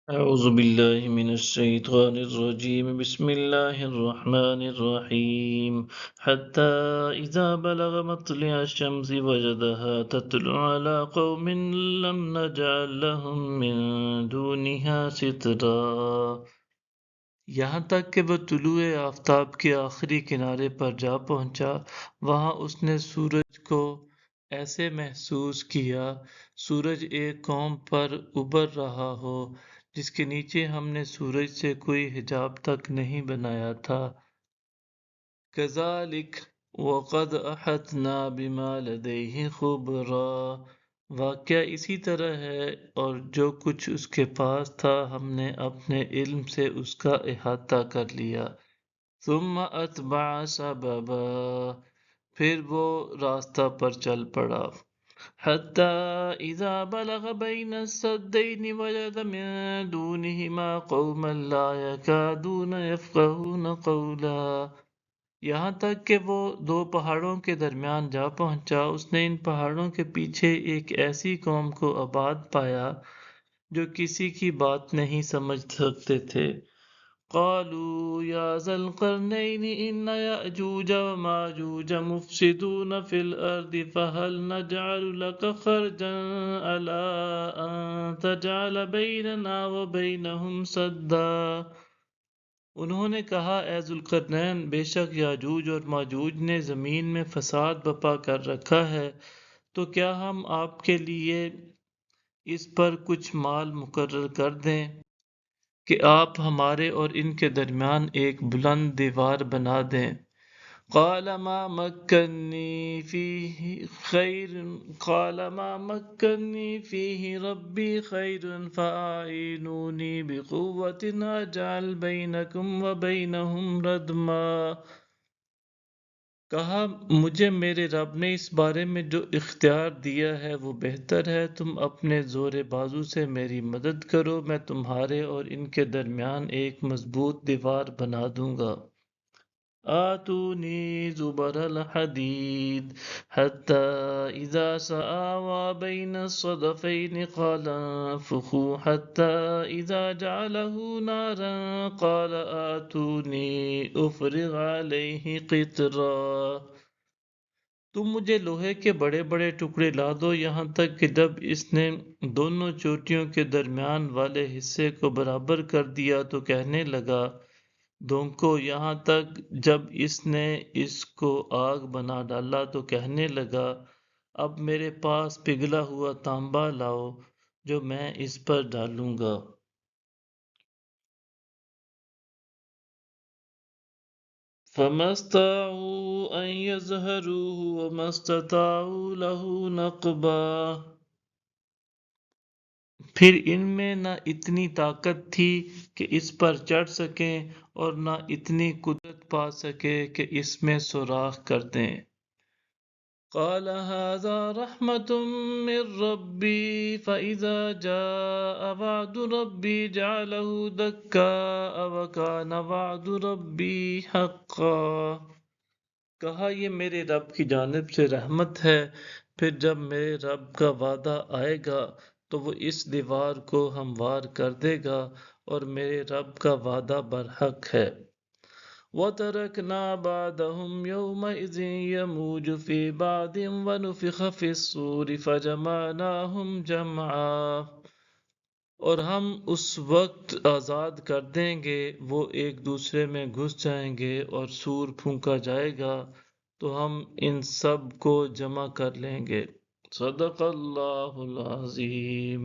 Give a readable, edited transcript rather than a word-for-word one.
أعوذ بالله من الشيطان الرجيم بسم الله الرحمن الرحيم حتى إذا بلغ مطلع الشمس وجدها تطلع على قوم لم نجعل لهم من دونها سترا، یہاں تک کہ وہ طلوع آفتاب کے آخری کنارے پر جا پہنچا۔ وہاں اس نے سورج کو ایسے محسوس کیا سورج ایک قوم پر ابھر رہا ہو جس کے نیچے ہم نے سورج سے کوئی حجاب تک نہیں بنایا تھا۔ کذالک وقد احطنا بما لدیہ خبرا، واقعہ اسی طرح ہے اور جو کچھ اس کے پاس تھا ہم نے اپنے علم سے اس کا احاطہ کر لیا۔ ثم اتبع سببا، پھر وہ راستہ پر چل پڑا۔ حتی اذا بلغ بین السدین وجد من دونہما قوما لا یکادون یفقہون قولا، یہاں تک کہ وہ دو پہاڑوں کے درمیان جا پہنچا۔ اس نے ان پہاڑوں کے پیچھے ایک ایسی قوم کو آباد پایا جو کسی کی بات نہیں سمجھ سکتے تھے۔ قالوا یا ذا القرنین ان یأجوج وماجوج مفسدون فی الارض فهل نجعل لك خرجا علی ان تجعل بیننا وبینہم سدا، انہوں نے کہا اے ذوالقرنین، بے شک یاجوج اور ماجوج نے زمین میں فساد برپا کر رکھا ہے، تو کیا ہم آپ کے لیے اس پر کچھ مال مقرر کر دیں کہ آپ ہمارے اور ان کے درمیان ایک بلند دیوار بنا دیں۔ قال ما مکنی فیہ ربی خیر فاعینونی بقوت اجعل بینکم وبینہم ردما، کہا مجھے میرے رب نے اس بارے میں جو اختیار دیا ہے وہ بہتر ہے، تم اپنے زور بازو سے میری مدد کرو، میں تمہارے اور ان کے درمیان ایک مضبوط دیوار بنا دوں گا۔ آتونی زبر الحدید حتی اذا سآوا بین الصدفین قال انفخوا حتی اذا جعله نارا قال آتونی افرغ علیہ قطرا، تم مجھے لوہے کے بڑے بڑے ٹکڑے لا دو یہاں تک کہ جب اس نے دونوں چوٹیوں کے درمیان والے حصے کو برابر کر دیا تو کہنے لگا دونکو، یہاں تک جب اس نے اس کو آگ بنا ڈالا تو کہنے لگا اب میرے پاس پگھلا ہوا تانبا لاؤ جو میں اس پر ڈالوں گا۔ فَمَا اسْطَاعُوا أَن يَظْهَرُوهُ وَمَا اسْتَطَاعُوا لَهُ نَقْبًا، پھر ان میں نہ اتنی طاقت تھی کہ اس پر چڑھ سکیں اور نہ اتنی قدرت پا سکے کہ اس میں سوراخ کر دیں۔ قال هذا رحمة من ربي فإذا جاء وعد ربي جعله دكاء وكان وعد ربي حقا، کہا یہ میرے رب کی جانب سے رحمت ہے، پھر جب میرے رب کا وعدہ آئے گا تو وہ اس دیوار کو ہموار کر دے گا اور میرے رب کا وعدہ برحق ہے۔ وَتَرَكْنَا بَعْدَهُمْ يَوْمَئِذٍ يَمُوجُ فِي بَعْضٍ وَنُفِخَ فِي الصُّورِ فَجَمَعْنَاهُمْ جَمْعًا، اور ہم اس وقت آزاد کر دیں گے وہ ایک دوسرے میں گھس جائیں گے اور سور پھونکا جائے گا تو ہم ان سب کو جمع کر لیں گے۔ صدق اللہ العظیم۔